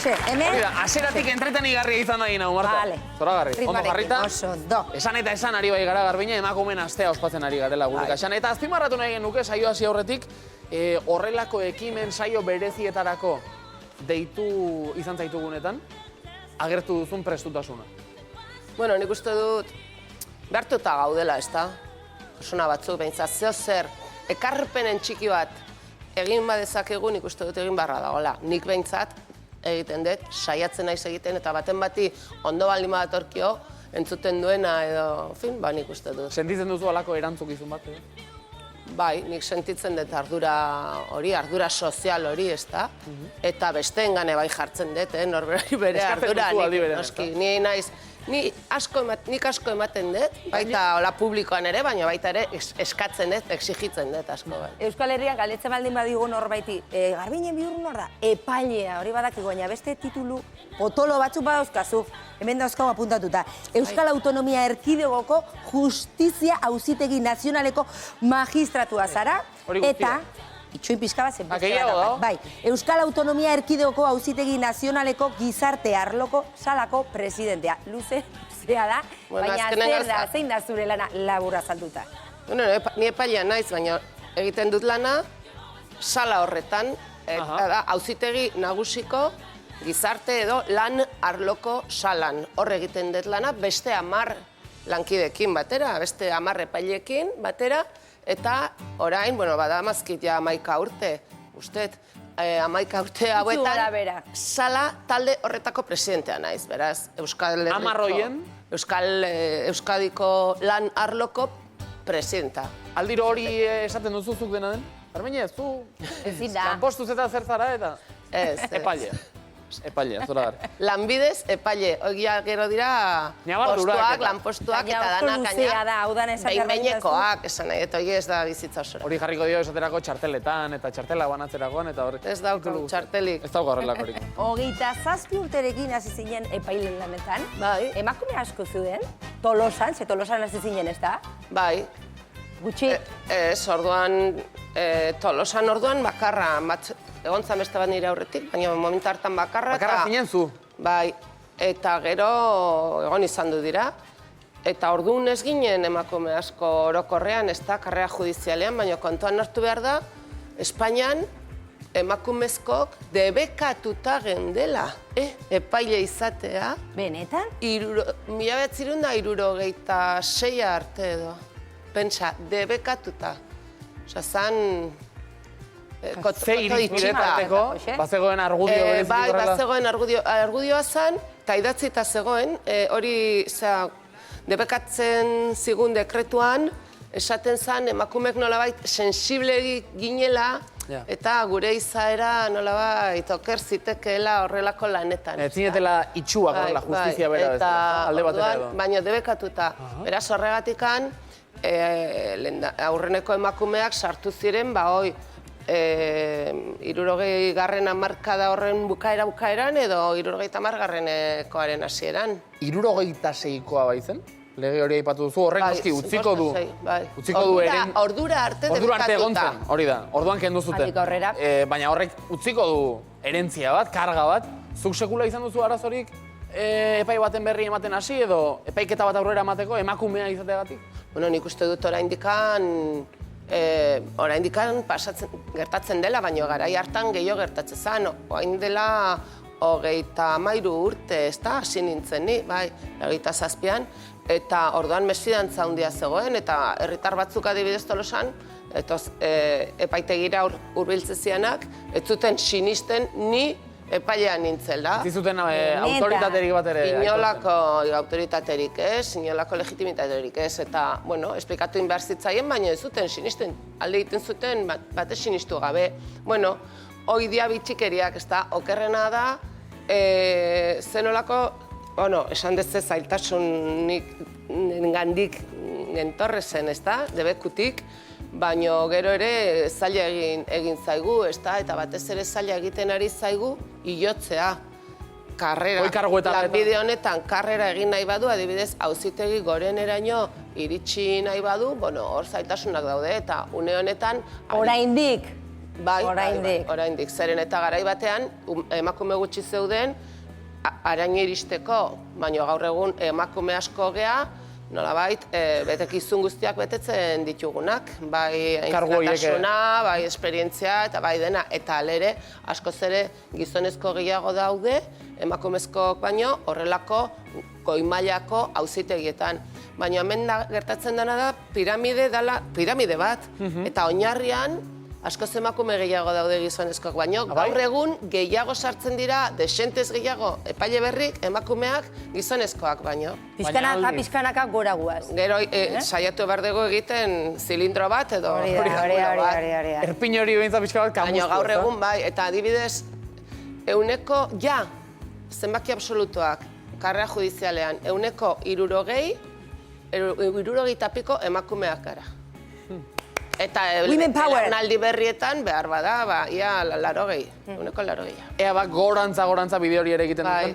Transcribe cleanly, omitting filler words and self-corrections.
Hoxe, hemen... Aseratik entretenigarria izan da gina, Marta. Vale. Zoragarri. Ondo jarrita. Oso, ondo. Esan eta esan ari bai gara Garbine, emakumeen astea ospatzen ari garela gure kaxan. Eta azpimarratu nahi genuke, saio hasi aurretik, horrelako ekimen saio berezietarako deitu izan zaitugunetan, agertu duzun prestutasuna. Bueno, nik uste dut, behartuta gaudela, ez da? Persona batzuk, behintzat, zeo zer, ekarpenen txiki bat egin badezakegu, nik uste dut egin barra dagoela. Nik behintzat egiten dut, saiatzen naiz egiten, eta baten bati ondo baldin badatorkio, entzuten duena edo, fin, ba, nik uste dut. Sentitzen duzu alako erantzukizun bat, Bai, nik sentitzen dut ardura hori, ardura sozial hori, ez da? Eta besteengane bai jartzen dut, norberari bere ardura, ni naiz, nik asko ematen dut, baita hola publikoan ere, baina baita ere eskatzen dut, exigitzen dut asko. Euskal Herrian galdetzen baldin badigu norbaiti, Garbinen bihur nor da, epailea, hori badakiko, baina beste titulu potolo batzuk badauzkazu, hemen dauzkau apuntatuta. Euskal Autonomia Erkidegoko Justizia Auzitegi Nazionaleko magistratua zara, eta itxoin pixka bat zenbiztea. Bai, Euskal Autonomia Erkidegoko Auzitegi Nazionaleko Gizarte Arloko Salako presidentea. Luze, zea da, baina zein da zure lana laburra azalduta? Ni epailea naiz, baina egiten dut lana, sala horretan, auzitegi nagusiko gizarte edo lan arloko salan. Hor egiten dut lana, beste 10 lankidekin batera, beste 10 epailekin batera, eta orain, badamazkit ja 11 urte, usted, 11 urte hauetan, sala talde horretako presidentea naiz, beraz, Euskadiko lan arloko presidenta. Aldiro hori esaten duzuzuk dena den? Armenia, zu lanpostuz eta zer zara eta? Ez. Epailea, zoragarri. Lanbidez, epaile. Ogia gero dira postuak, lanpostuak eta danak behin-behinekoak, esan nahi, eta hori ez da bizitza osora. Hori jarriko dio esaterako txarteletan eta txartela banatzerakoan eta hori. Ez dauko txartelik. Ez dauko horrelak horik. 27 urterekin hasi zinen epailen lanetan. Bai. Emakume asko zuen, Tolosan, Tolosan hasi zinen ez da? Bai. Gutxi? Ez, orduan, Tolosan orduan bakarra, egon zan beste bat nire aurretik, baina momentu hartan bakarra. Bakarra zinen zu? Bai, eta gero egon izan du dira. Eta orduan ez ginen emakume asko orokorrean, ez da, karrera judizialean, baina kontuan hartu behar da, Espainian emakumezkok debekatuta gendela, epaile izatea. Benetan? 1976 arte edo. Pentsa, debekatuta. Osa, zan... Ze irizpidetarteko, bazegoen argudio berezik horrela? Bai, bazegoen argudioa zan, eta idatzita zegoen, hori debekatzen zigun dekretuan, esaten zan emakumek nolabait sensible ginela, eta gure izaera nolabait oker zitekeela horrelako lanetan. Ez zinetela itxuak horrela justizia bera alde batera edo? Baina debekatuta. Beraz horregatikan, aurreneko emakumeak sartu ziren, 60. hamarkada horren bukaeran edo 70. hasieran. 76koa bai zen? Lege hori aipatu duzu, horren noski utziko du. Ordura arte egon zen, hori da, orduan kendu zuten. Baina horrek utziko du herentzia bat, karga bat. Zuk sekula izan duzu arazorik epai baten berri ematen hasi edo epaiketa bat aurrera emateko emakumea izateagatik? Bueno, nik uste dut oraindikan gertatzen dela, baina garai hartan gehiago gertatzen zen. Orain dela 33 urte, ez da, hasi nintzen ni, bai, 27an, eta orduan mesfidantza handia zegoen, eta herritar batzuk adibidez Tolosan, epaitegira hurbiltzen zianak, ez zuten sinisten ni epailean nintzela. Ez zuten autoritaterik bat ere? Inolako autoritaterik ez, inolako legitimitaterik ez, eta, bueno, esplikatu behar zitzaien, baina ez zuten sinisten, alde egiten zuten batez sinistu gabe. Bueno, hoi dia bitxikeriak, ez da, okerrena da, zenolako, bueno, esan dezez zailtasunik gandik gentorrezen, ez da, debekutik, baina gero ere zaila egin zaigu, eta batez ere zaila egiten ari zaigu hilotzea. Lanbide honetan karrera egin nahi badu, adibidez, auzitegi goreneraino iritsi nahi badu, hor zailtasunak daude, eta une honetan... Oraindik? Bai, Oraindik. oraindik. Zeren eta garai batean, emakume gutxi zeuden, araña iristeko, baina gaur egun emakume asko gea, nolabait, betekizun guztiak betetzen ditugunak, bai aintzinatasuna, bai esperientzia, eta bai dena, eta alere, askoz ere gizonezko gehiago daude, emakumezkoak baino, horrelako goi-mailako auzitegietan. Baina hemen gertatzen dena da, piramide bat, eta oinarrian, askoz emakume gehiago daude gizonezkoak, baino gaur egun gehiago sartzen dira, desentez gehiago, epaile berrik, emakumeak gizonezkoak baino. Pizkanaka, pizkanaka gora guaz. Gero, saiatu behar dugu egiten zilindro bat edo... Hori. Erpin hori behintza pixka bat kamuztu. Baina gaur egun bai, eta adibidez, euneko, zenbaki absolutuak, karrera judizialean, euneko 60 piko emakumeak gara. Eta naldi berrietan behar bada, ia 80, euneko 80. Ea gorantza bide hori ere egiten duten.